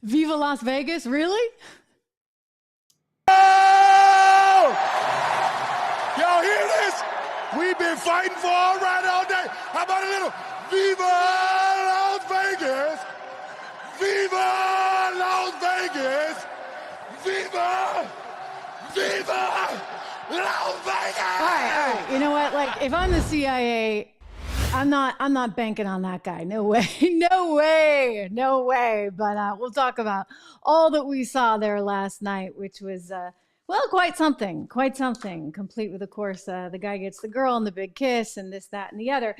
Viva Las Vegas, really? Oh! Y'all hear this? We've been fighting for our right all day. How about a little Viva Las Vegas? Viva Las Vegas! Viva! Viva Las Vegas! All right. You know what? Like, if I'm the CIA, I'm not banking on that guy. No way. No way. But we'll talk about all that we saw there last night, which was, quite something, complete with, of course, the guy gets the girl and the big kiss and this, that, and the other.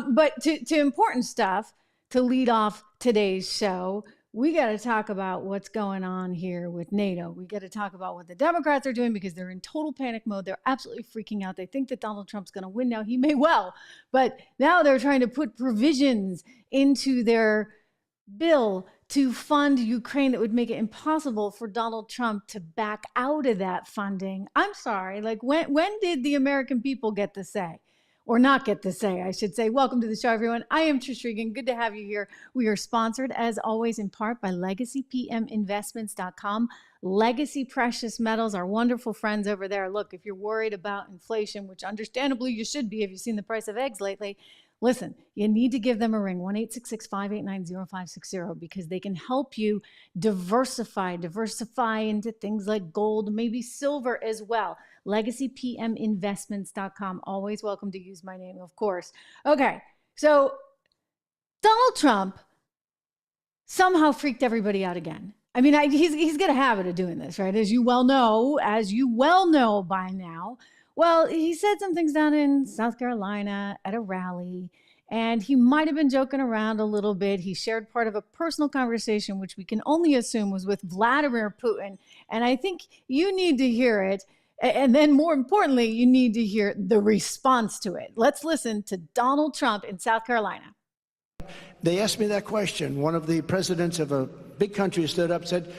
But to important stuff to lead off today's show, we got to talk about what's going on here with NATO. We got to talk about what the Democrats are doing because they're in total panic mode. They're absolutely freaking out. They think that Donald Trump's going to win now. He may well, but now they're trying to put provisions into their bill to fund Ukraine that would make it impossible for Donald Trump to back out of that funding. I'm sorry, like when did the American people get to say? Or not get to say, I should say. Welcome to the show, everyone. I am Trish Regan. Good to have you here. We are sponsored, as always, in part by LegacyPMInvestments.com. Legacy Precious Metals, our wonderful friends over there. Look, if you're worried about inflation, which understandably you should be if you've seen the price of eggs lately, listen, you need to give them a ring, 1-866-589-0560, because they can help you diversify into things like gold, maybe silver as well. LegacyPMInvestments.com. Always welcome to use my name, of course. Okay, so Donald Trump somehow freaked everybody out again. I mean, he's got a habit of doing this, right? As you well know by now. Well, he said some things down in South Carolina at a rally, and he might have been joking around a little bit. He shared part of a personal conversation, which we can only assume was with Vladimir Putin. And I think you need to hear it. And then more importantly, you need to hear the response to it. Let's listen to Donald Trump in South Carolina. They asked me that question. One of the presidents of a big country stood up and said,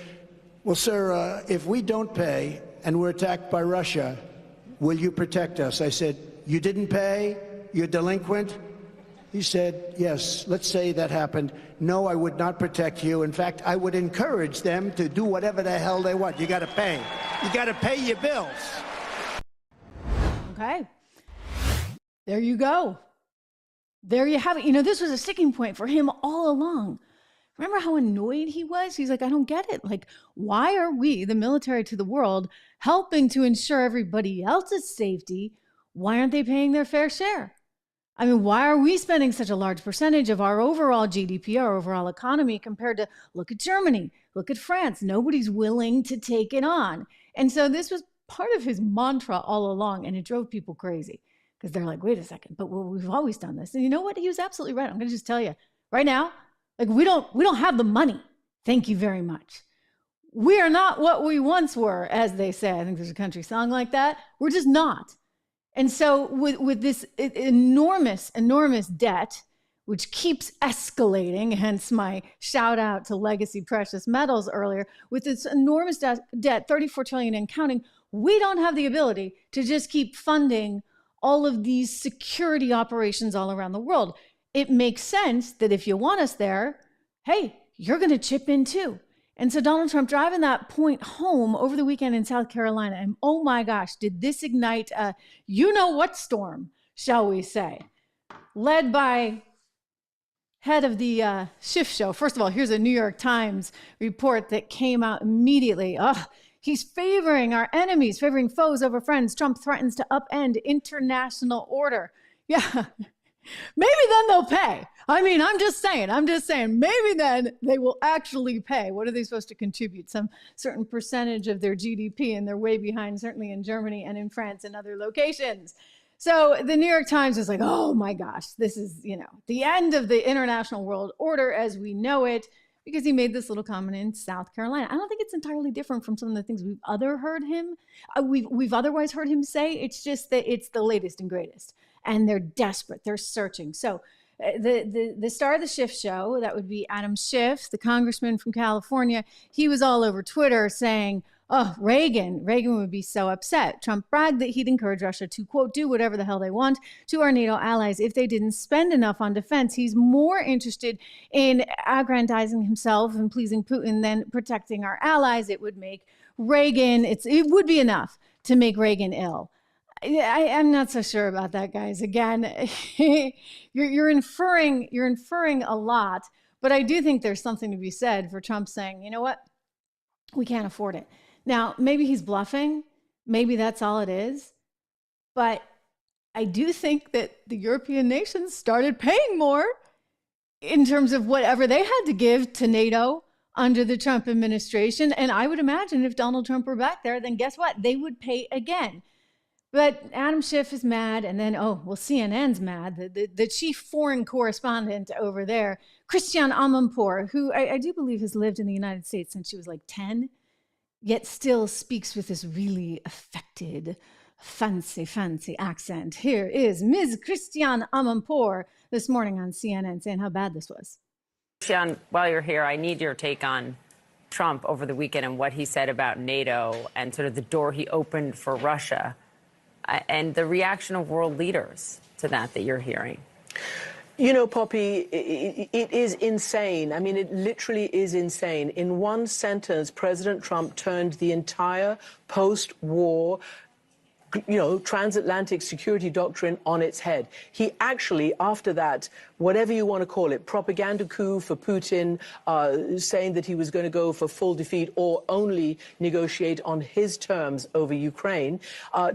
well, sir, if we don't pay and we're attacked by Russia, will you protect us? I said, you didn't pay? You're delinquent? He said, yes, let's say that happened. No, I would not protect you. In fact, I would encourage them to do whatever the hell they want. You got to pay. You got to pay your bills. Okay. There you go. There you have it. You know, this was a sticking point for him all along. Remember how annoyed he was? He's like, I don't get it. Like, why are we, the military to the world, helping to ensure everybody else's safety? Why aren't they paying their fair share? I mean, why are we spending such a large percentage of our overall GDP, our overall economy, compared to, look at Germany, look at France. Nobody's willing to take it on. And so this was part of his mantra all along, and it drove people crazy because they're like, wait a second, but we've always done this. And you know what? He was absolutely right. I'm going to just tell you right now, like we don't have the money. Thank you very much. We are not what we once were, as they say. I think there's a country song like that. We're just not. And so with this enormous debt, which keeps escalating, hence my shout out to Legacy Precious Metals earlier, with this enormous debt, 34 trillion and counting, we don't have the ability to just keep funding all of these security operations all around the world. It makes sense that if you want us there, hey, you're going to chip in too. And so Donald Trump driving that point home over the weekend in South Carolina, and oh my gosh, did this ignite a you-know-what storm, shall we say, led by head of the shift show. First of all, here's a New York Times report that came out immediately. He's favoring our enemies, favoring foes over friends. Trump threatens to upend international order. Yeah. Maybe then they'll pay. I mean, I'm just saying, maybe then they will actually pay. What are they supposed to contribute? Some certain percentage of their GDP, and they're way behind, certainly in Germany and in France and other locations. So the New York Times is like, oh my gosh, this is, the end of the international world order as we know it, because he made this little comment in South Carolina. I don't think it's entirely different from some of the things we've otherwise heard him say. It's just that it's the latest and greatest. And they're desperate. They're searching. So the star of the Schiff show, that would be Adam Schiff, the congressman from California, he was all over Twitter saying, Oh, Regan would be so upset. Trump bragged that he'd encourage Russia to, quote, do whatever the hell they want to our NATO allies if they didn't spend enough on defense. He's more interested in aggrandizing himself and pleasing Putin than protecting our allies. It would make Reagan, it would be enough to make Reagan ill. I'm not so sure about that, guys. Again, you're inferring a lot, but I do think there's something to be said for Trump saying, you know what, we can't afford it. Now, maybe he's bluffing. Maybe that's all it is. But I do think that the European nations started paying more in terms of whatever they had to give to NATO under the Trump administration. And I would imagine if Donald Trump were back there, then guess what? They would pay again. But Adam Schiff is mad. And then, CNN's mad. The chief foreign correspondent over there, Christiane Amanpour, who I do believe has lived in the United States since she was like 10, yet still speaks with this really affected, fancy accent. Here is Ms. Christiane Amanpour this morning on CNN saying how bad this was. Christiane, while you're here, I need your take on Trump over the weekend and what he said about NATO and sort of the door he opened for Russia and the reaction of world leaders to that you're hearing. You know, Poppy, it is insane. I mean, it literally is insane. In one sentence, President Trump turned the entire post-war transatlantic security doctrine on its head. He actually, after that, whatever you want to call it, propaganda coup for Putin, saying that he was going to go for full defeat or only negotiate on his terms over Ukraine,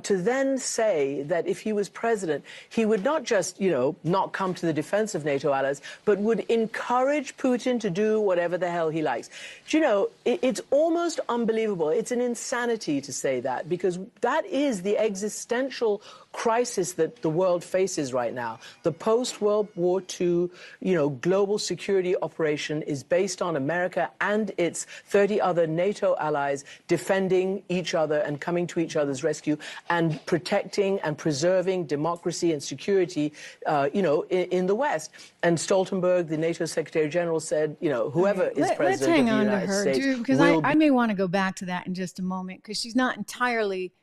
to then say that if he was president, he would not just, not come to the defense of NATO allies, but would encourage Putin to do whatever the hell he likes. Do you know, it's almost unbelievable. It's an insanity to say that, because that is the existential crisis that the world faces right now. The post-World War II, global security operation is based on America and its 30 other NATO allies defending each other and coming to each other's rescue and protecting and preserving democracy and security, in the West. And Stoltenberg, the NATO Secretary General, said, whoever is president of the United States, Drew, because I may want to go back to that in just a moment, because she's not entirely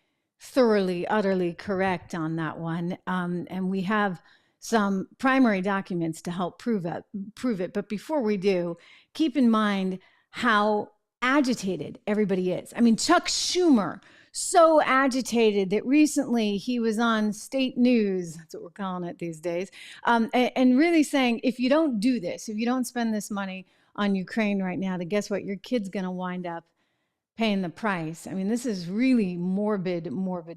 thoroughly, utterly correct on that one. And we have some primary documents to help prove it. But before we do, keep in mind how agitated everybody is. I mean, Chuck Schumer, so agitated that recently he was on state news, that's what we're calling it these days, and really saying, if you don't do this, if you don't spend this money on Ukraine right now, then guess what? Your kid's going to wind up paying the price. I mean, this is really morbid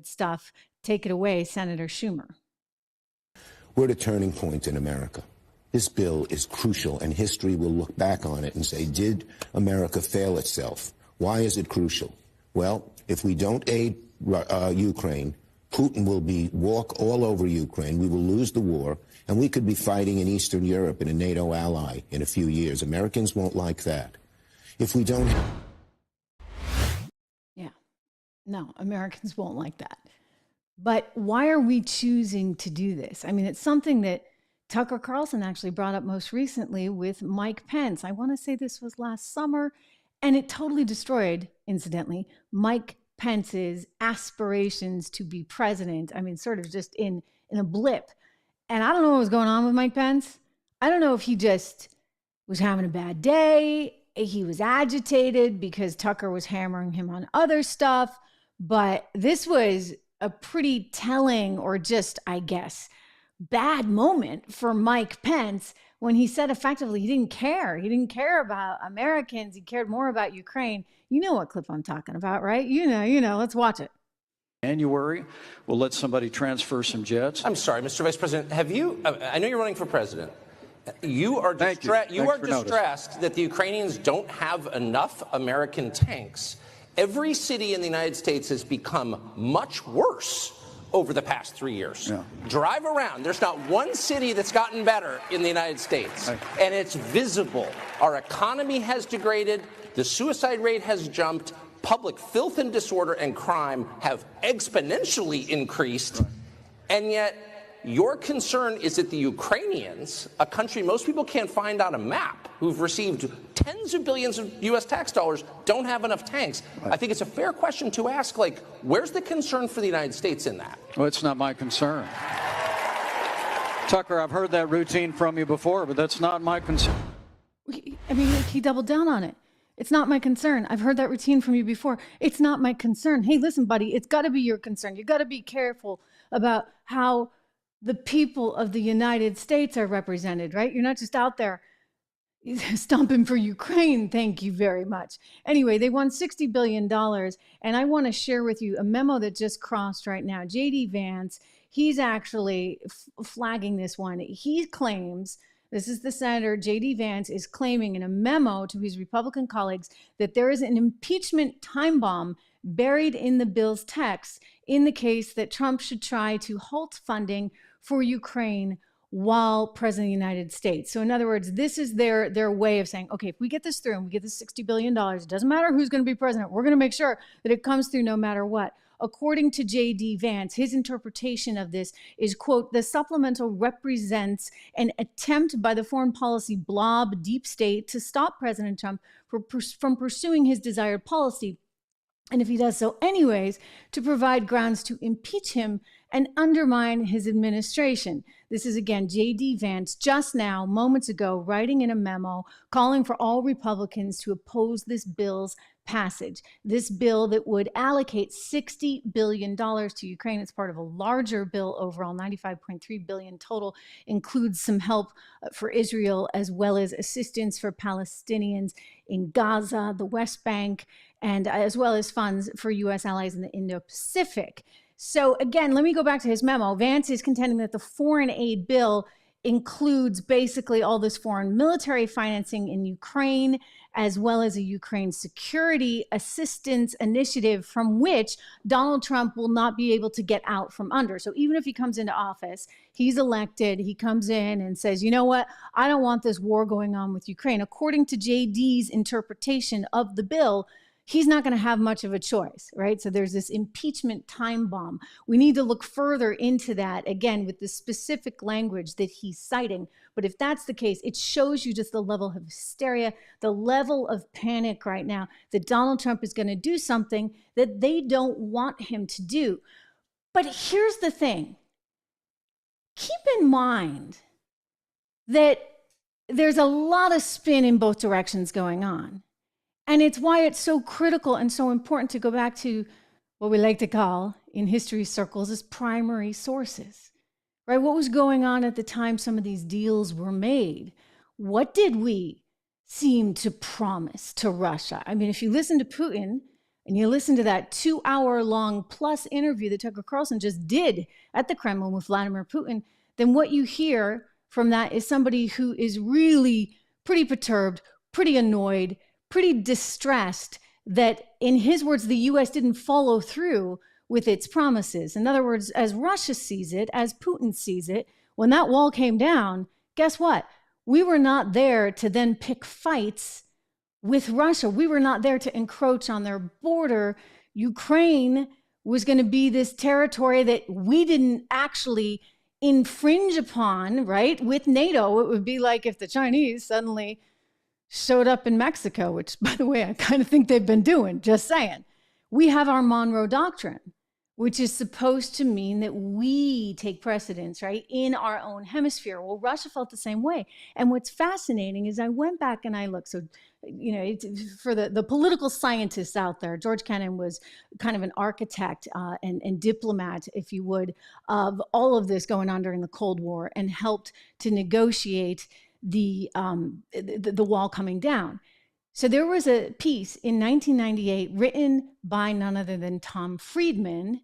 stuff. Take it away, Senator Schumer. We're at a turning point in America. This bill is crucial, and history will look back on it and say, did America fail itself? Why is it crucial? Well, if we don't aid Ukraine, Putin will walk all over Ukraine. We will lose the war, and we could be fighting in Eastern Europe in a NATO ally in a few years. Americans won't like that. If we don't... No, Americans won't like that. But why are we choosing to do this? I mean, it's something that Tucker Carlson actually brought up most recently with Mike Pence. I want to say this was last summer, and it totally destroyed, incidentally, Mike Pence's aspirations to be president. I mean, sort of just in a blip. And I don't know what was going on with Mike Pence. I don't know if he just was having a bad day. He was agitated because Tucker was hammering him on other stuff. But this was a pretty telling, or just, I guess, bad moment for Mike Pence when he said effectively he didn't care. He didn't care about Americans. He cared more about Ukraine. You know what clip I'm talking about, right? You know. Let's watch it. January, we'll let somebody transfer some jets. I'm sorry, Mr. Vice President. Have you? I know you're running for president. You are distressed that the Ukrainians don't have enough American tanks. Every city in the United States has become much worse over the past 3 years. Yeah. Drive around. There's not one city that's gotten better in the United States. And it's visible. Our economy has degraded. The suicide rate has jumped. Public filth and disorder and crime have exponentially increased. And yet your concern is that the Ukrainians, a country most people can't find on a map, who've received tens of billions of U.S. tax dollars, don't have enough tanks. Right. I think it's a fair question to ask, like, where's the concern for the United States in that? Well, it's not my concern. Tucker, I've heard that routine from you before, but that's not my concern. I mean, he doubled down on it. It's not my concern. I've heard that routine from you before. It's not my concern. Hey, listen, buddy, it's got to be your concern. You got to be careful about how the people of the United States are represented, right? You're not just out there stomping for Ukraine. Thank you very much. Anyway, they won $60 billion. And I want to share with you a memo that just crossed right now. J.D. Vance, he's actually flagging this one. He claims, this is the Senator, J.D. Vance is claiming in a memo to his Republican colleagues that there is an impeachment time bomb buried in the bill's text in the case that Trump should try to halt funding for Ukraine while president of the United States. So in other words, this is their way of saying, okay, if we get this through and we get this $60 billion, it doesn't matter who's going to be president. We're going to make sure that it comes through no matter what. According to J.D. Vance, his interpretation of this is, quote, the supplemental represents an attempt by the foreign policy blob deep state to stop President Trump from pursuing his desired policy. And if he does so anyways, to provide grounds to impeach him and undermine his administration. This is, again, J.D. Vance just now, moments ago, writing in a memo calling for all Republicans to oppose this bill's passage. This bill that would allocate $60 billion to Ukraine. It's part of a larger bill overall, $95.3 billion total, includes some help for Israel as well as assistance for Palestinians in Gaza, the West Bank, and as well as funds for U.S. allies in the Indo-Pacific. So again, let me go back to his memo. Vance is contending that the foreign aid bill includes basically all this foreign military financing in Ukraine, as well as a Ukraine security assistance initiative from which Donald Trump will not be able to get out from under. So even if he comes into office, he's elected, he comes in and says, you know what, I don't want this war going on with Ukraine. According to JD's interpretation of the bill, he's not going to have much of a choice, right? So there's this impeachment time bomb. We need to look further into that, again, with the specific language that he's citing. But if that's the case, it shows you just the level of hysteria, the level of panic right now that Donald Trump is going to do something that they don't want him to do. But here's the thing. Keep in mind that there's a lot of spin in both directions going on. And it's why it's so critical and so important to go back to what we like to call in history circles as primary sources, right? What was going on at the time some of these deals were made? What did we seem to promise to Russia? I mean, if you listen to Putin and you listen to that 2-hour-long plus interview that Tucker Carlson just did at the Kremlin with Vladimir Putin, then what you hear from that is somebody who is really pretty perturbed, pretty annoyed, pretty distressed that, in his words, the U.S. didn't follow through with its promises. In other words, as Russia sees it, as Putin sees it, when that wall came down, guess what? We were not there to then pick fights with Russia. We were not there to encroach on their border. Ukraine was going to be this territory that we didn't actually infringe upon, right? With NATO, it would be like if the Chinese suddenly showed up in Mexico, which, by the way, I kind of think they've been doing, just saying. We have our Monroe Doctrine, which is supposed to mean that we take precedence, right, in our own hemisphere. Well, Russia felt the same way. And what's fascinating is I went back and I looked. So, you know, for the political scientists out there, George Kennan was kind of an architect and diplomat, if you would, of all of this going on during the Cold War and helped to negotiate the wall coming down. So there was a piece in 1998 written by none other than Tom Friedman,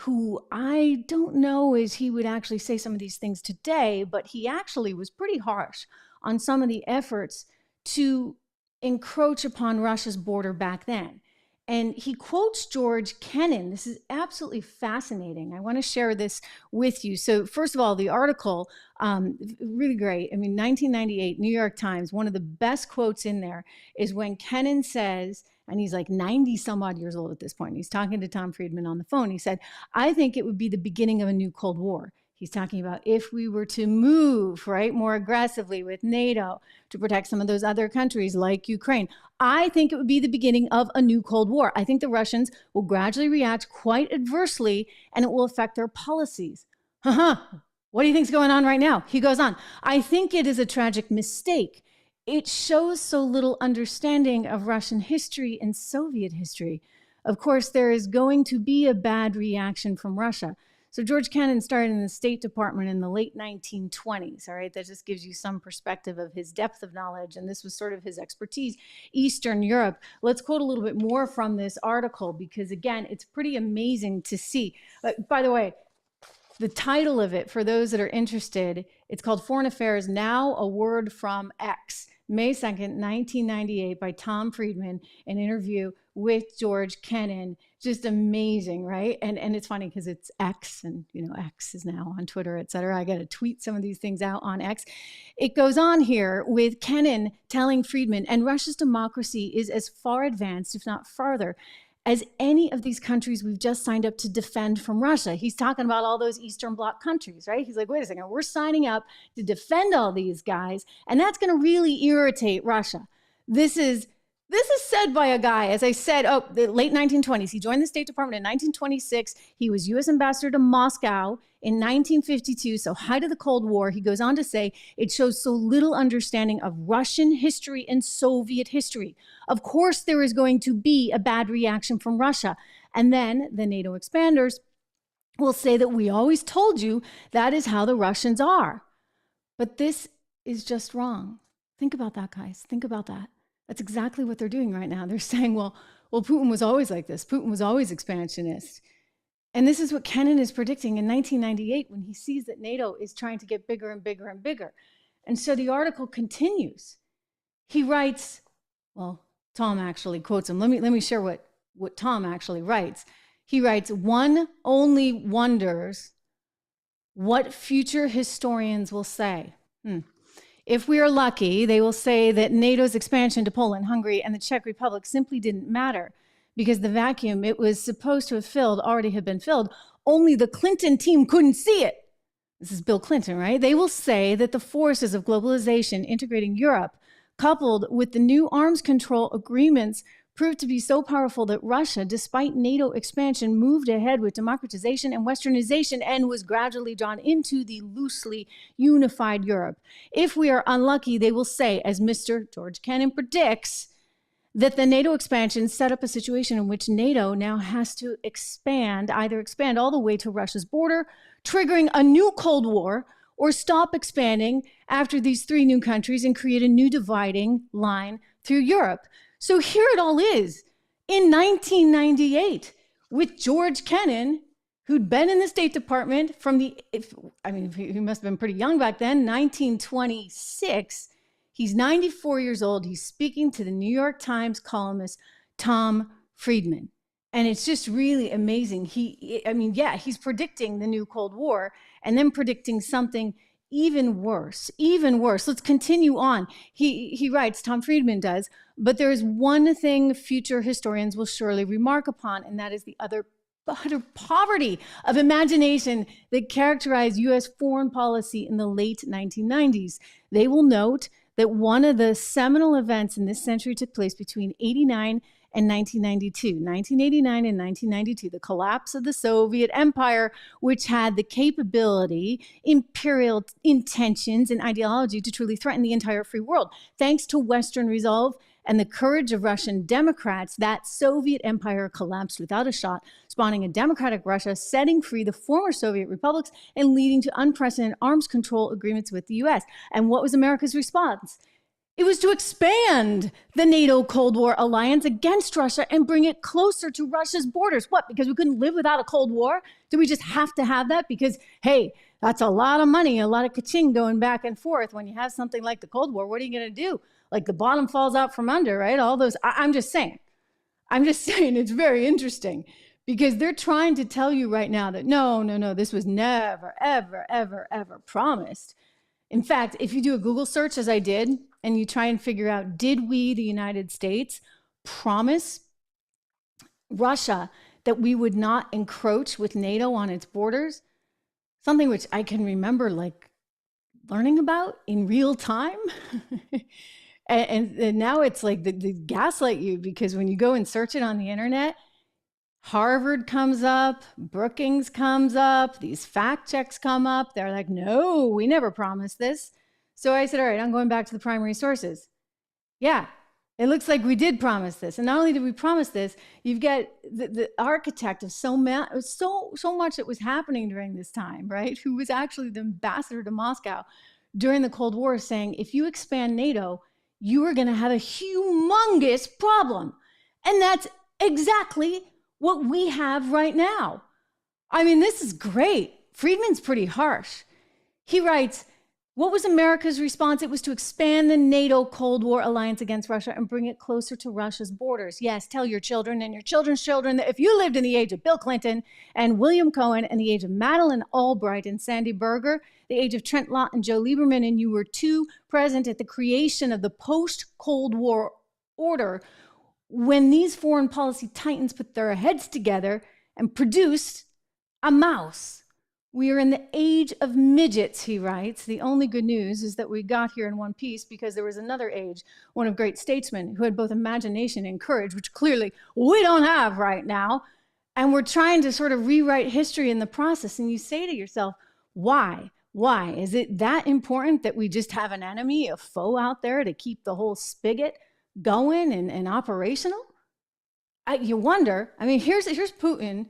who I don't know as he would actually say some of these things today, but he actually was pretty harsh on some of the efforts to encroach upon Russia's border back then. And he quotes George Kennan. This is absolutely fascinating. I want to share this with you. So first of all, the article, really great. I mean, 1998, New York Times, one of the best quotes in there is when Kennan says, and he's like 90 some odd years old at this point. He's talking to Tom Friedman on the phone. He said, I think it would be the beginning of a new Cold War. He's talking about if we were to move, right, more aggressively with NATO to protect some of those other countries like Ukraine, I think it would be the beginning of a new Cold War. I think the Russians will gradually react quite adversely, and it will affect their policies. What do you think's going on right now? He goes on, I think it is a tragic mistake. It shows so little understanding of Russian history and Soviet history. Of course, there is going to be a bad reaction from Russia. So George Kennan started in the State Department in the late 1920s, all right? That just gives you some perspective of his depth of knowledge, and this was sort of his expertise, Eastern Europe. Let's quote a little bit more from this article because, again, it's pretty amazing to see. By the way, the title of it, for those that are interested, it's called Foreign Affairs, Now a Word from X, May 2nd, 1998, by Tom Friedman, an interview with George Kennan. Just amazing, right? And it's funny because it's X, and X is now on Twitter, et cetera. I got to tweet some of these things out on X. It goes on here with Kennan telling Friedman, and Russia's democracy is as far advanced, if not farther, as any of these countries we've just signed up to defend from Russia. He's talking about all those Eastern Bloc countries, right? He's like, wait a second, we're signing up to defend all these guys, and that's going to really irritate Russia. This is said by a guy, as I said, the late 1920s. He joined the State Department in 1926. He was U.S. ambassador to Moscow in 1952, so height of the Cold War. He goes on to say, it shows so little understanding of Russian history and Soviet history. Of course, there is going to be a bad reaction from Russia. And then the NATO expanders will say that we always told you that is how the Russians are. But this is just wrong. Think about that, guys. Think about that. That's exactly what they're doing right now. They're saying, well, Putin was always like this. Putin was always expansionist. And this is what Kennan is predicting in 1998 when he sees that NATO is trying to get bigger and bigger and bigger. And so the article continues. He writes, well, Tom actually quotes him. Let me share what Tom actually writes. He writes, one only wonders what future historians will say. If we are lucky, they will say that NATO's expansion to Poland, Hungary, and the Czech Republic simply didn't matter because the vacuum it was supposed to have filled already had been filled. Only the Clinton team couldn't see it. This is Bill Clinton, right? They will say that the forces of globalization integrating Europe, coupled with the new arms control agreements, proved to be so powerful that Russia, despite NATO expansion, moved ahead with democratization and westernization and was gradually drawn into the loosely unified Europe. If we are unlucky, they will say, as Mr. George Kennan predicts, that the NATO expansion set up a situation in which NATO now has to either expand all the way to Russia's border, triggering a new Cold War, or stop expanding after these three new countries and create a new dividing line through Europe. So here it all is in 1998 with George Kennan, who'd been in the State Department from he must have been pretty young back then, 1926. He's 94 years old. He's speaking to the New York Times columnist Tom Friedman. And it's just really amazing. He's predicting the new Cold War and then predicting something even worse. Let's continue on. He writes, Tom Friedman does, but there is one thing future historians will surely remark upon, and that is the utter poverty of imagination that characterized U.S. foreign policy in the late 1990s. They will note that one of the seminal events in this century took place between 1989 and 1992. 1989 and 1992, the collapse of the Soviet Empire, which had the capability, imperial intentions, and ideology to truly threaten the entire free world. Thanks to Western resolve and the courage of Russian Democrats, that Soviet empire collapsed without a shot, spawning a democratic Russia, setting free the former Soviet republics, and leading to unprecedented arms control agreements with the US. And what was America's response? It was to expand the NATO Cold War alliance against Russia and bring it closer to Russia's borders. What? Because we couldn't live without a Cold War? Do we just have to have that? Because, hey, that's a lot of money, a lot of ka-ching going back and forth. When you have something like the Cold War, what are you going to do? Like the bottom falls out from under, right? All those, I'm just saying it's very interesting because they're trying to tell you right now that no, this was never, ever, ever, ever promised. In fact, if you do a Google search, as I did, and you try and figure out, did we, the United States, promise Russia that we would not encroach with NATO on its borders? something which I can remember like learning about in real time. and now it's like they gaslight you, because when you go and search it on the internet, Harvard comes up, Brookings comes up, these fact checks come up. They're like, no, we never promised this. So I said, all right, I'm going back to the primary sources. Yeah, it looks like we did promise this. And not only did we promise this, you've got the architect of so much that was happening during this time, right? Who was actually the ambassador to Moscow during the Cold War, saying, if you expand NATO, you are going to have a humongous problem. And that's exactly what we have right now. I mean, this is great. Friedman's pretty harsh. He writes, what was America's response? It was to expand the NATO Cold War alliance against Russia and bring it closer to Russia's borders. Yes, tell your children and your children's children that if you lived in the age of Bill Clinton and William Cohen and the age of Madeleine Albright and Sandy Berger, the age of Trent Lott and Joe Lieberman, and you were too present at the creation of the post-Cold War order, when these foreign policy titans put their heads together and produced a mouse. We are in the age of midgets, he writes. The only good news is that we got here in one piece because there was another age, one of great statesmen who had both imagination and courage, which clearly we don't have right now. And we're trying to sort of rewrite history in the process. And you say to yourself, why? Why? Is it that important that we just have an enemy, a foe out there to keep the whole spigot going and operational? You wonder. I mean, here's Putin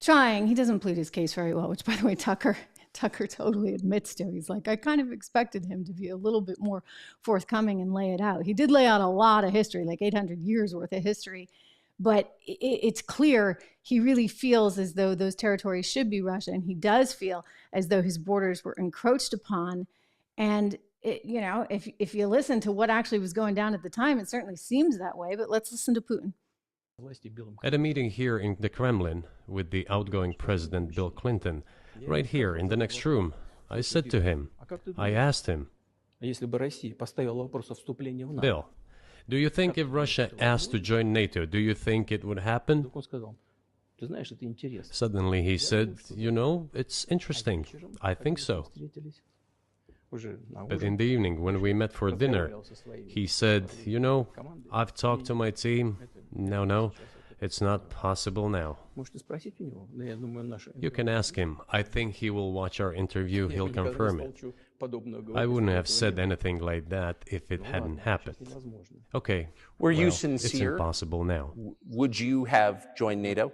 trying. He doesn't plead his case very well, which, by the way, Tucker totally admits to. He's like, I kind of expected him to be a little bit more forthcoming and lay it out. He did lay out a lot of history, like 800 years worth of history, but it's clear he really feels as though those territories should be Russia, and he does feel as though his borders were encroached upon. And if you listen to what actually was going down at the time, it certainly seems that way. But let's listen to Putin. At a meeting here in the Kremlin with the outgoing President Bill Clinton, right here in the next room, I said to him, I asked him, Bill, do you think if Russia asked to join NATO, do you think it would happen? Suddenly he said, it's interesting. I think so. But in the evening, when we met for dinner, he said, I've talked to my team. No, it's not possible now. You can ask him. I think he will watch our interview. He'll confirm it. I wouldn't have said anything like that if it hadn't happened. Okay. Were you sincere? It's impossible now. Would you have joined NATO?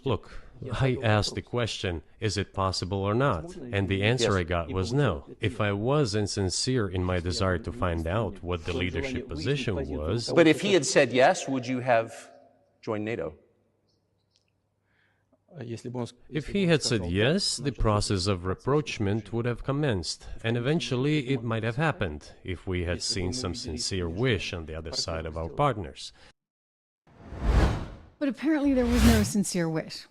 Look, I asked the question, is it possible or not? And the answer I got was no. If I was insincere in my desire to find out what the leadership position was... But if he had said yes, would you have joined NATO? If he had said yes, the process of rapprochement would have commenced, and eventually it might have happened if we had seen some sincere wish on the other side of our partners. But apparently there was no sincere wish.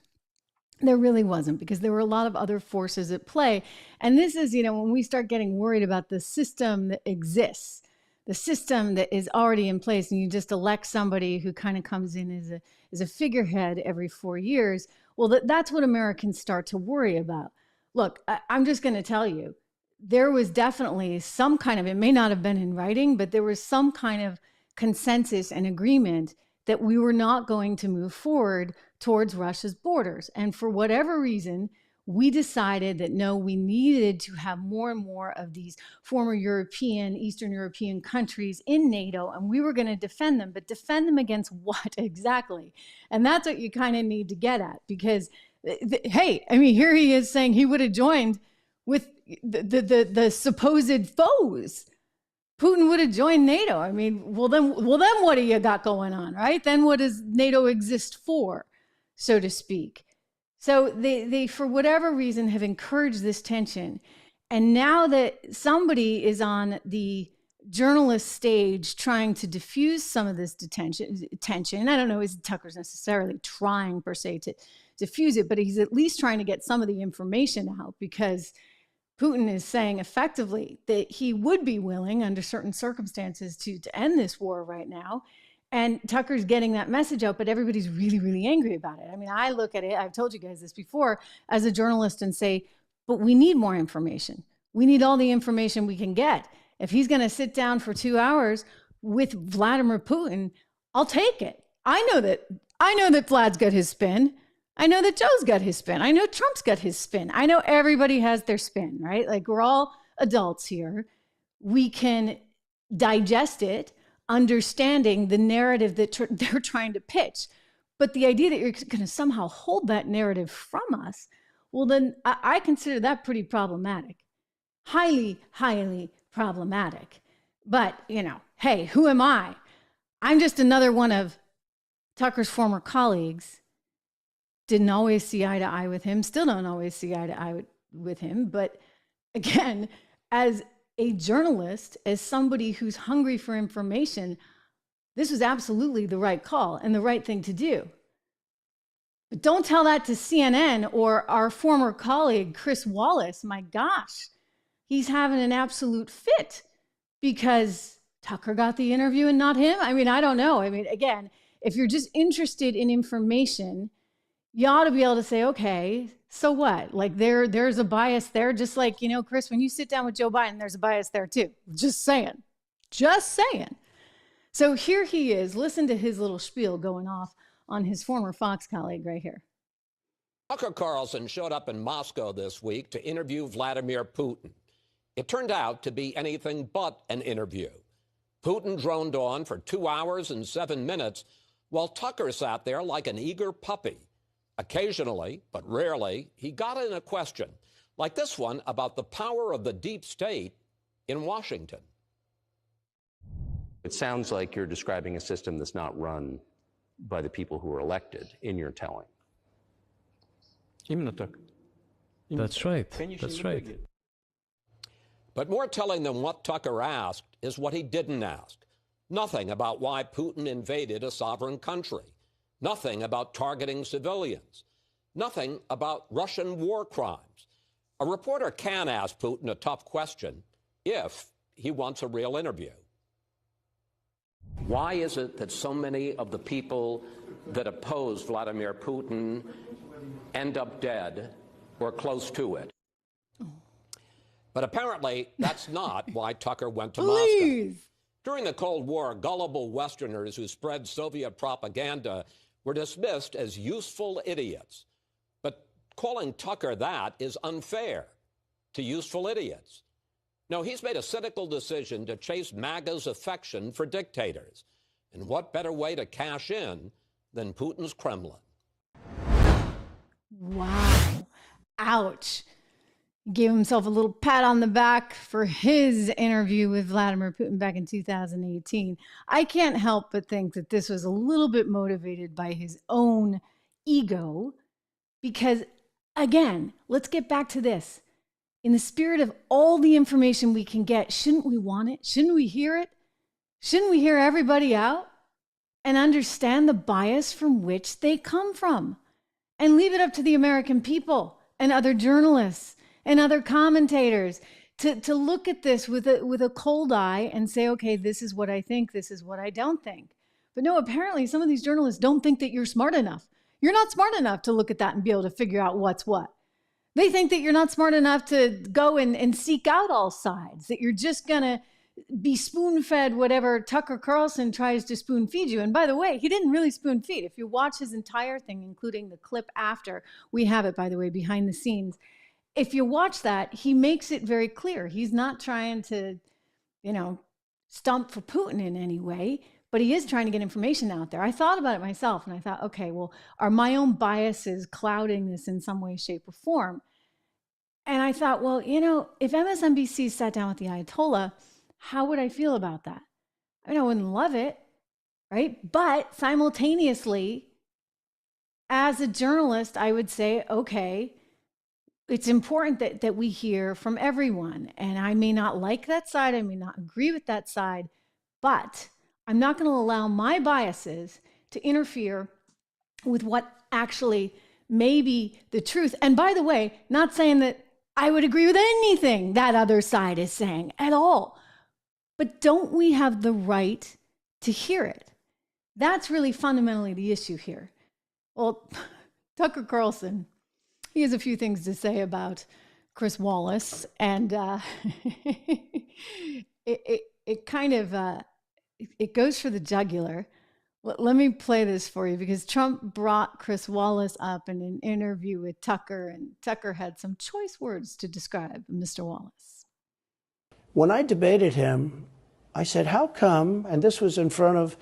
There really wasn't, because there were a lot of other forces at play. And this is, when we start getting worried about the system that exists, the system that is already in place, and you just elect somebody who kind of comes in as a figurehead every 4 years, well, that's what Americans start to worry about. Look, I'm just going to tell you, there was definitely some kind of, it may not have been in writing, but there was some kind of consensus and agreement that we were not going to move forward towards Russia's borders. And for whatever reason, we decided that no, we needed to have more and more of these former European, Eastern European countries in NATO, and we were going to defend them. But defend them against what exactly? And that's what you kind of need to get at, because, hey, I mean, here he is saying he would have joined with the supposed foes. Putin would have joined NATO. I mean, well then what do you got going on, right? Then what does NATO exist for, so to speak? So they for whatever reason, have encouraged this tension. And now that somebody is on the journalist stage trying to diffuse some of this tension, I don't know, is Tucker's necessarily trying per se to diffuse it, but he's at least trying to get some of the information out, because Putin is saying effectively that he would be willing under certain circumstances to end this war right now. And Tucker's getting that message out, but everybody's really, really angry about it. I mean, I look at it, I've told you guys this before, as a journalist and say, but we need more information. We need all the information we can get. If he's going to sit down for 2 hours with Vladimir Putin, I'll take it. I know that Vlad's got his spin. I know that Joe's got his spin. I know Trump's got his spin. I know everybody has their spin, right? Like, we're all adults here. We can digest it, understanding the narrative that they're trying to pitch. But the idea that you're going to somehow hold that narrative from us, well, then I consider that pretty problematic. Highly, highly problematic. But, hey, who am I? I'm just another one of Tucker's former colleagues. Didn't always see eye to eye with him, still don't always see eye to eye with him. But again, as a journalist, as somebody who's hungry for information, this was absolutely the right call and the right thing to do. But don't tell that to CNN or our former colleague, Chris Wallace. My gosh, he's having an absolute fit because Tucker got the interview and not him. I mean, I don't know. I mean, again, if you're just interested in information, you ought to be able to say, okay, so what? Like there's a bias there, just like, Chris, when you sit down with Joe Biden, there's a bias there too. Just saying. So here he is. Listen to his little spiel going off on his former Fox colleague right here. Tucker Carlson showed up in Moscow this week to interview Vladimir Putin. It turned out to be anything but an interview. Putin droned on for 2 hours and 7 minutes while Tucker sat there like an eager puppy. Occasionally, but rarely, he got in a question, like this one about the power of the deep state in Washington. It sounds like you're describing a system that's not run by the people who are elected in your telling. That's right. That's right. But more telling than what Tucker asked is what he didn't ask. Nothing about why Putin invaded a sovereign country. Nothing about targeting civilians. Nothing about Russian war crimes. A reporter can ask Putin a tough question if he wants a real interview. Why is it that so many of the people that oppose Vladimir Putin end up dead or close to it? But apparently, that's not why Tucker went to Moscow. During the Cold War, gullible Westerners who spread Soviet propaganda were dismissed as useful idiots. But calling Tucker that is unfair to useful idiots. No, he's made a cynical decision to chase MAGA's affection for dictators. And what better way to cash in than Putin's Kremlin? Wow. Ouch. Gave himself a little pat on the back for his interview with Vladimir Putin back in 2018. I can't help but think that this was a little bit motivated by his own ego because, again, let's get back to this. In the spirit of all the information we can get, shouldn't we want it? Shouldn't we hear it? Shouldn't we hear everybody out and understand the bias from which they come from and leave it up to the American people and other journalists and other commentators to look at this with a cold eye and say, okay, this is what I think, this is what I don't think. But no, apparently some of these journalists don't think that you're smart enough. You're not smart enough to look at that and be able to figure out what's what. They think that you're not smart enough to go and seek out all sides, that you're just going to be spoon-fed whatever Tucker Carlson tries to spoon-feed you. And by the way, he didn't really spoon-feed. If you watch his entire thing, including the clip after, we have it, by the way, behind the scenes. If you watch that, he makes it very clear. He's not trying to, stump for Putin in any way, but he is trying to get information out there. I thought about it myself and I thought, okay, well, are my own biases clouding this in some way, shape, or form? And I thought, well, if MSNBC sat down with the Ayatollah, how would I feel about that? I mean, I wouldn't love it, right? But simultaneously, as a journalist, I would say, okay, it's important that we hear from everyone. And I may not like that side. I may not agree with that side, but I'm not going to allow my biases to interfere with what actually may be the truth. And by the way, not saying that I would agree with anything that other side is saying at all, but don't we have the right to hear it? That's really fundamentally the issue here. Well, Tucker Carlson, he has a few things to say about Chris Wallace, and it kind of it goes for the jugular. Let me play this for you, because Trump brought Chris Wallace up in an interview with Tucker, and Tucker had some choice words to describe Mr. Wallace. When I debated him, I said, how come, and this was in front of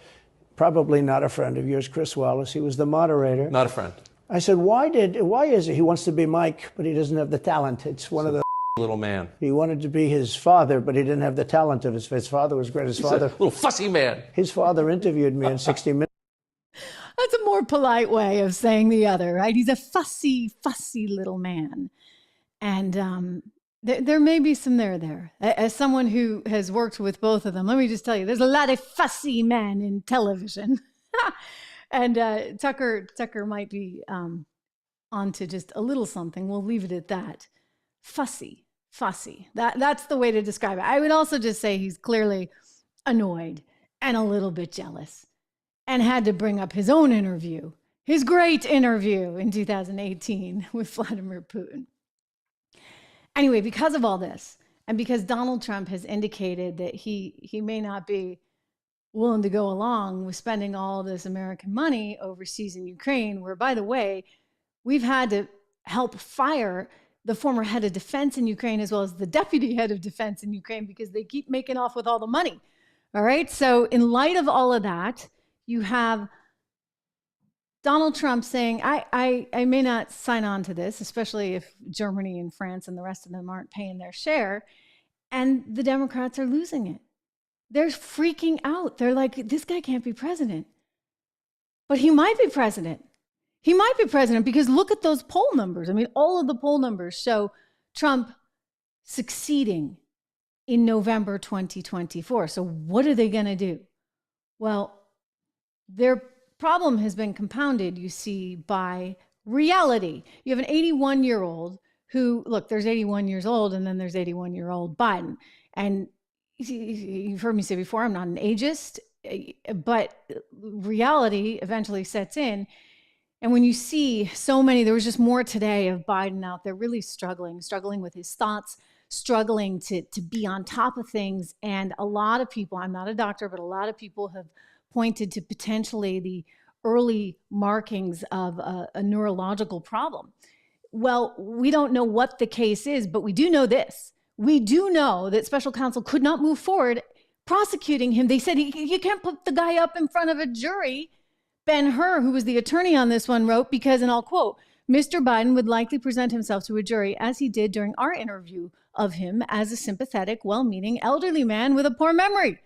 probably not a friend of yours, Chris Wallace, he was the moderator. Not a friend. I said, why is it he wants to be Mike, but he doesn't have the talent? It's one of the little man. He wanted to be his father, but he didn't have the talent of his father was great. His father, a little fussy man. His father interviewed me in 60 Minutes. That's a more polite way of saying the other, right? He's a fussy little man. And there may be some there. As someone who has worked with both of them, let me just tell you, there's a lot of fussy men in television. And Tucker might be onto just a little something. We'll leave it at that. Fussy. That's the way to describe it. I would also just say he's clearly annoyed and a little bit jealous, and had to bring up his own interview, his great interview in 2018 with Vladimir Putin. Anyway, because of all this, and because Donald Trump has indicated that he may not be willing to go along with spending all this American money overseas in Ukraine, where, by the way, we've had to help fire the former head of defense in Ukraine, as well as the deputy head of defense in Ukraine, because they keep making off with all the money. All right. So in light of all of that, you have Donald Trump saying, I may not sign on to this, especially if Germany and France and the rest of them aren't paying their share. And the Democrats are losing it. They're freaking out. They're like, this guy can't be president. But he might be president. He might be president, because look at those poll numbers. I mean, all of the poll numbers show Trump succeeding in November 2024. So what are they going to do? Well, their problem has been compounded, you see, by reality. You have an 81-year-old who, look, there's 81 years old, and then there's 81-year-old Biden. And you've heard me say before, I'm not an ageist, but reality eventually sets in. And when you see so many, there was just more today of Biden out there really struggling with his thoughts, struggling to be on top of things. And a lot of people, I'm not a doctor, but a lot of people have pointed to potentially the early markings of a neurological problem. Well, we don't know what the case is, but we do know this. We do know that special counsel could not move forward prosecuting him. They said, you can't put the guy up in front of a jury. Ben-Hur, who was the attorney on this one, wrote, because, and I'll quote, Mr. Biden would likely present himself to a jury, as he did during our interview of him, as a sympathetic, well-meaning elderly man with a poor memory.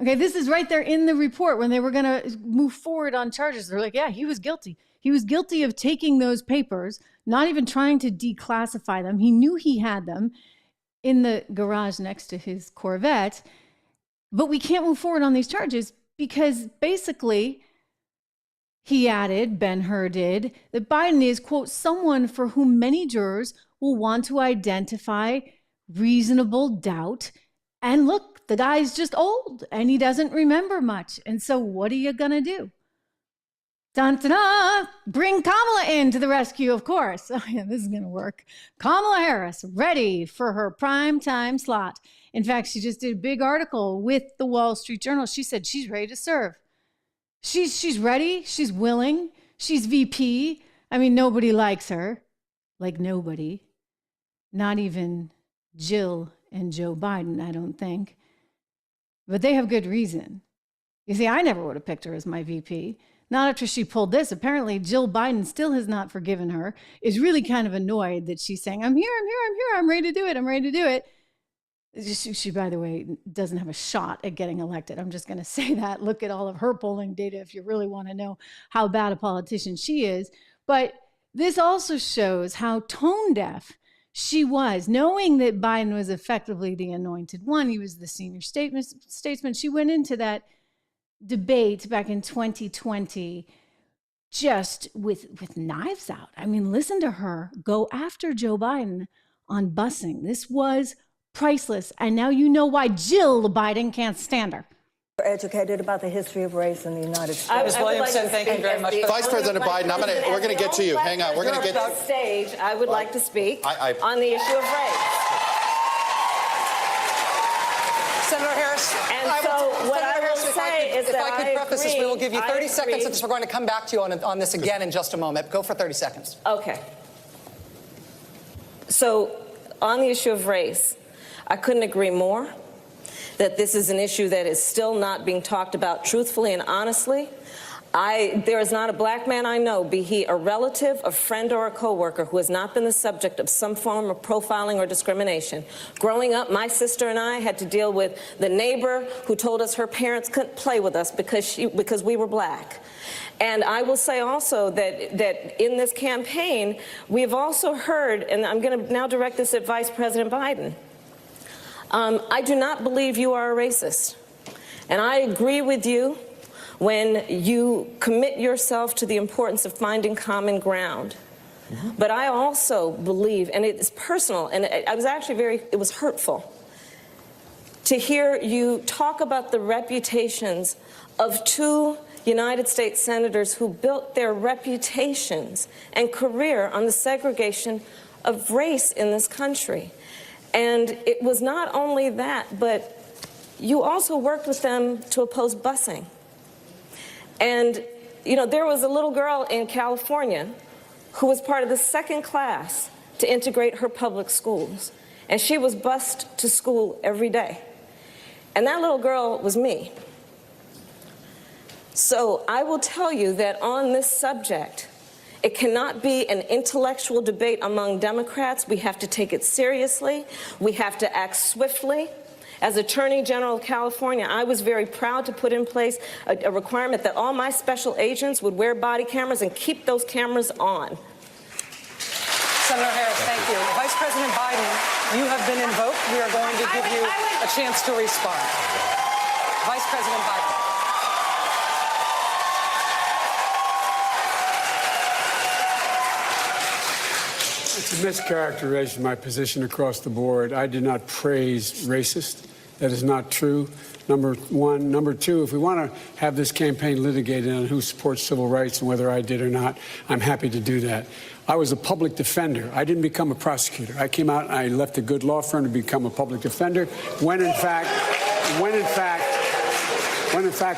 Okay, this is right there in the report when they were going to move forward on charges. They're like, yeah, he was guilty. He was guilty of taking those papers, not even trying to declassify them. He knew he had them in the garage next to his Corvette. But we can't move forward on these charges because basically, he added, Ben-Hur did, that Biden is, quote, someone for whom many jurors will want to identify reasonable doubt. And look, the guy's just old and he doesn't remember much. And so what are you going to do? Dun, dun, dun, bring Kamala in to the rescue, of course. Oh, yeah, this is going to work. Kamala Harris, ready for her prime time slot. In fact, she just did a big article with the Wall Street Journal. She said she's ready to serve. She's ready. She's willing. She's VP. I mean, nobody likes her. Like nobody. Not even Jill and Joe Biden, I don't think. But they have good reason. You see, I never would have picked her as my VP. Not after she pulled this. Apparently, Jill Biden still has not forgiven her, is really kind of annoyed that she's saying, I'm here, I'm ready to do it. She, by the way, doesn't have a shot at getting elected. I'm just going to say that. Look at all of her polling data if you really want to know how bad a politician she is. But this also shows how tone deaf she was, knowing that Biden was effectively the anointed one. He was the senior statesman. She went into that debate back in 2020 just with knives out. I mean, listen to her go after Joe Biden on busing. This was priceless. And now you know why Jill Biden can't stand her. Educated about the history of race in the United States. Ms. Williamson, thank you very much. Vice President Biden, we're going to get to you. Hang on, we're going to get to stage. I would like to speak on the issue of race. Senator Harris, and so what I will say is that if I could preface this, we will give you 30 seconds since we're going to come back to you on this again in just a moment. Go for 30 seconds. Okay. So on the issue of race, I couldn't agree more that this is an issue that is still not being talked about truthfully and honestly. There is not a black man I know, be he a relative, a friend, or a coworker, who has not been the subject of some form of profiling or discrimination. Growing up, my sister and I had to deal with the neighbor who told us her parents couldn't play with us because we were black. And I will say also that in this campaign, we have also heard, and I'm going to now direct this at Vice President Biden, I do not believe you are a racist. And I agree with you when you commit yourself to the importance of finding common ground. But I also believe, and it is personal, and I was actually it was hurtful to hear you talk about the reputations of two United States senators who built their reputations and career on the segregation of race in this country. And it was not only that, but you also worked with them to oppose busing. And, you know, there was a little girl in California who was part of the second class to integrate her public schools. And she was bused to school every day. And that little girl was me. So I will tell you that on this subject, it cannot be an intellectual debate among Democrats. We have to take it seriously. We have to act swiftly. As Attorney General of California, I was very proud to put in place a requirement that all my special agents would wear body cameras and keep those cameras on. Senator Harris, thank you. Vice President Biden, you have been invoked. We are going to give you a chance to respond. Vice President Biden. It's a mischaracterization of my position across the board. I did not praise racist. That is not true, number one. Number two, if we want to have this campaign litigated on who supports civil rights and whether I did or not, I'm happy to do that. I was a public defender. I didn't become a prosecutor. I came out and I left a good law firm to become a public defender when in fact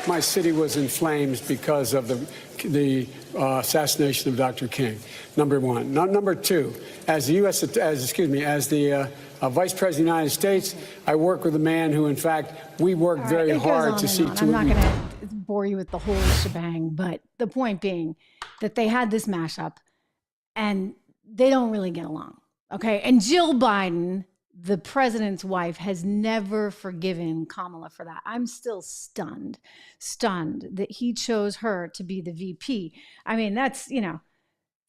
my city was in flames because of the assassination of Dr. King. Number one. Number two, as the Vice President of the United States, I work with a man who, in fact, we worked very hard to see to it. I'm not going to bore you with the whole shebang, but the point being that they had this mashup and they don't really get along. Okay. And Jill Biden, the president's wife, has never forgiven Kamala for that. I'm still stunned that he chose her to be the VP. I mean, that's, you know,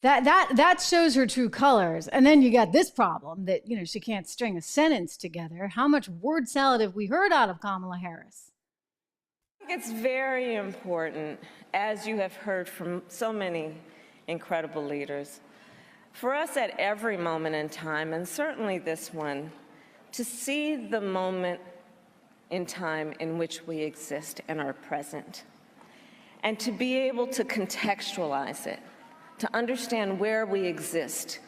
that shows her true colors. And then you got this problem that, you know, she can't string a sentence together. How much word salad have we heard out of Kamala Harris? It's very important, as you have heard from so many incredible leaders, for us at every moment in time, and certainly this one, to see the moment in time in which we exist and are present, and to be able to contextualize it, to understand where we exist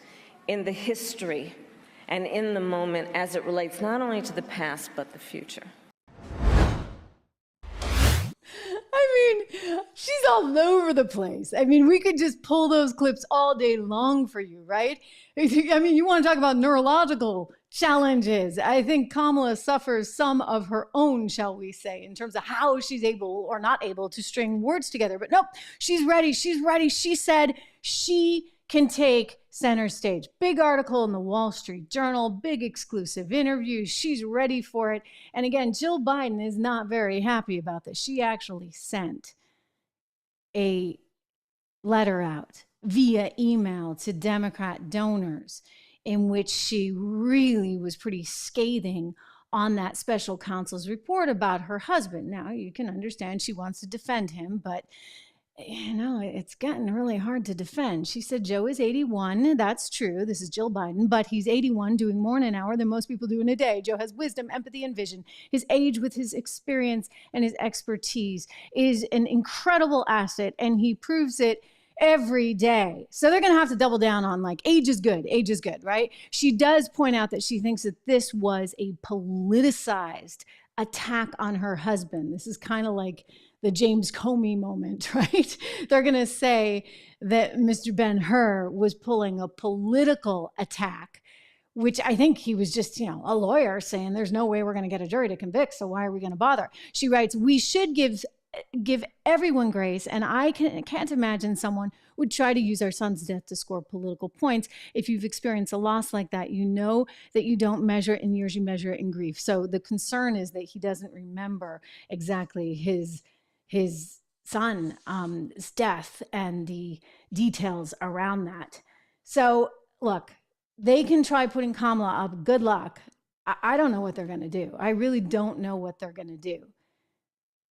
in the history and in the moment as it relates not only to the past, but the future. I mean, she's all over the place. I mean, we could just pull those clips all day long for you, right? I mean, you want to talk about neurological challenges. I think Kamala suffers some of her own, shall we say, in terms of how she's able or not able to string words together. But nope, she's ready. She's ready. She said she can take center stage. Big article in the Wall Street Journal, big exclusive interview. She's ready for it. And again, Jill Biden is not very happy about this. She actually sent a letter out via email to Democrat donors in which she really was pretty scathing on that special counsel's report about her husband. Now, you can understand she wants to defend him, but it's gotten really hard to defend. She said Joe is 81. That's true. This is Jill Biden, but he's 81 doing more in an hour than most people do in a day. Joe has wisdom, empathy, and vision. His age with his experience and his expertise is an incredible asset, and he proves it every day. So they're going to have to double down on age is good, right? She does point out that she thinks that this was a politicized attack on her husband. This is kind of like the James Comey moment, right? They're going to say that Mr. Ben-Hur was pulling a political attack, which I think he was just, a lawyer saying there's no way we're going to get a jury to convict, so why are we going to bother? She writes, we should give everyone grace, and I can't imagine someone would try to use our son's death to score political points. If you've experienced a loss like that, you know that you don't measure it in years, you measure it in grief. So the concern is that he doesn't remember exactly his son's death and the details around that. So look, they can try putting Kamala up. Good luck. I don't know what they're going to do. I really don't know what they're going to do.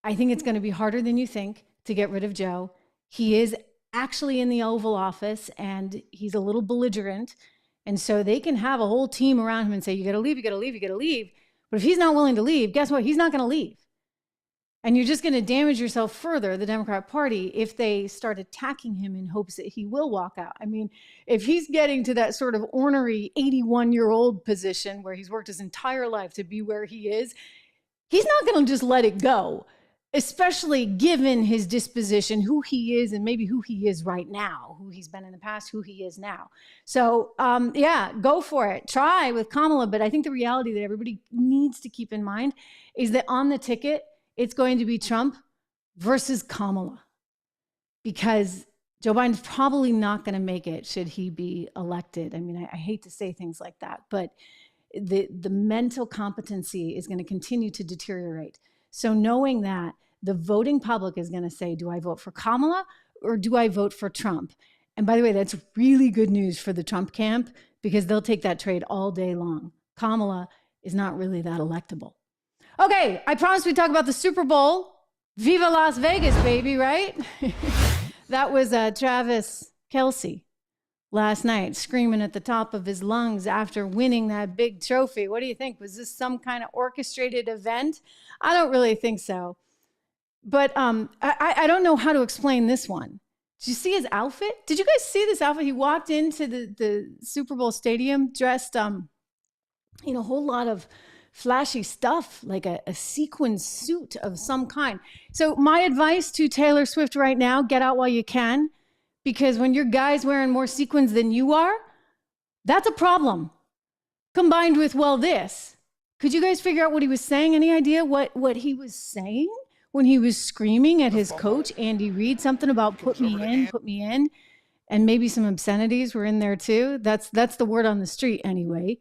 I think it's going to be harder than you think to get rid of Joe. He is actually in the Oval Office, and he's a little belligerent. And so they can have a whole team around him and say, you got to leave, you got to leave, you got to leave. But if he's not willing to leave, guess what? He's not going to leave. And you're just going to damage yourself further, the Democrat Party, if they start attacking him in hopes that he will walk out. I mean, if he's getting to that sort of ornery 81-year-old position where he's worked his entire life to be where he is, he's not going to just let it go, especially given his disposition, who he is, and maybe who he is right now, who he's been in the past, who he is now. So, go for it. Try with Kamala. But I think the reality that everybody needs to keep in mind is that on the ticket, it's going to be Trump versus Kamala, because Joe Biden's probably not going to make it should he be elected. I mean, I hate to say things like that, but the mental competency is going to continue to deteriorate. So knowing that, the voting public is going to say, do I vote for Kamala or do I vote for Trump? And by the way, that's really good news for the Trump camp, because they'll take that trade all day long. Kamala is not really that electable. Okay, I promised we'd talk about the Super Bowl. Viva Las Vegas, baby, right? That was Travis Kelce last night screaming at the top of his lungs after winning that big trophy. What do you think? Was this some kind of orchestrated event? I don't really think so. But I don't know how to explain this one. Did you see his outfit? Did you guys see this outfit? He walked into the Super Bowl stadium dressed a whole lot of flashy stuff, like a sequin suit of some kind. So my advice to Taylor Swift right now, get out while you can, because when your guy's wearing more sequins than you are, that's a problem. Combined with, this. Could you guys figure out what he was saying? Any idea what he was saying when he was screaming at his coach, Andy Reid, something about put me in, and maybe some obscenities were in there too? That's the word on the street anyway.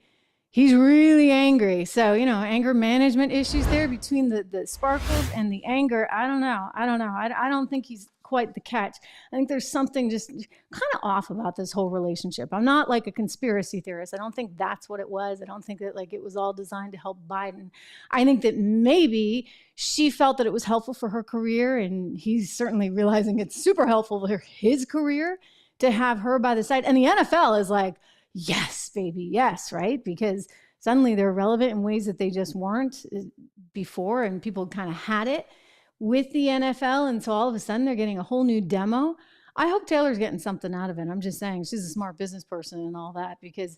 He's really angry. So, anger management issues there between the sparkles and the anger. I don't know. I don't think he's quite the catch. I think there's something just kind of off about this whole relationship. I'm not like a conspiracy theorist. I don't think that's what it was. I don't think that it was all designed to help Biden. I think that maybe she felt that it was helpful for her career, and he's certainly realizing it's super helpful for his career to have her by the side. And the NFL is like, yes, baby, yes, right? Because suddenly they're relevant in ways that they just weren't before, and people kind of had it with the NFL, and so all of a sudden they're getting a whole new demo. I hope Taylor's getting something out of it. I'm just saying, she's a smart business person and all that, because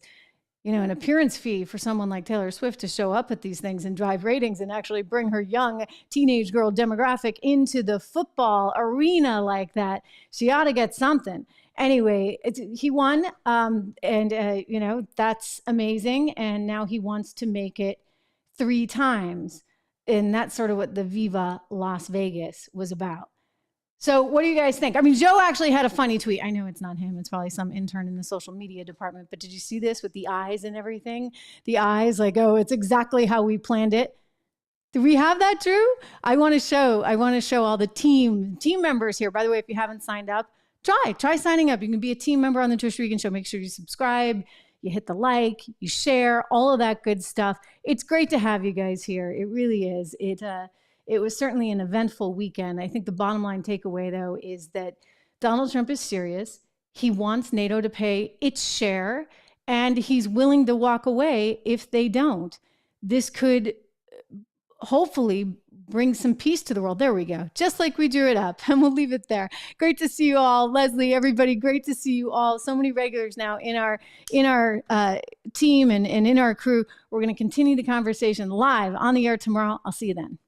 an appearance fee for someone like Taylor Swift to show up at these things and drive ratings and actually bring her young teenage girl demographic into the football arena like that, she ought to get something. Anyway, he won, and that's amazing. And now he wants to make it 3 times. And that's sort of what the Viva Las Vegas was about. So what do you guys think? I mean, Joe actually had a funny tweet. I know it's not him. It's probably some intern in the social media department. But did you see this with the eyes and everything? The eyes, it's exactly how we planned it. Do we have that, Drew? I want to show all the team members here. By the way, if you haven't signed up, try signing up. You can be a team member on the Trish Regan Show. Make sure you subscribe, you hit the like, you share, all of that good stuff. It's great to have you guys here. It really is. it was certainly an eventful weekend. I think the bottom line takeaway, though, is that Donald Trump is serious. He wants NATO to pay its share, and he's willing to walk away if they don't. This could hopefully bring some peace to the world. There we go. Just like we drew it up, and we'll leave it there. Great to see you all. Leslie, everybody, great to see you all. So many regulars now in our team and in our crew. We're going to continue the conversation live on the air tomorrow. I'll see you then.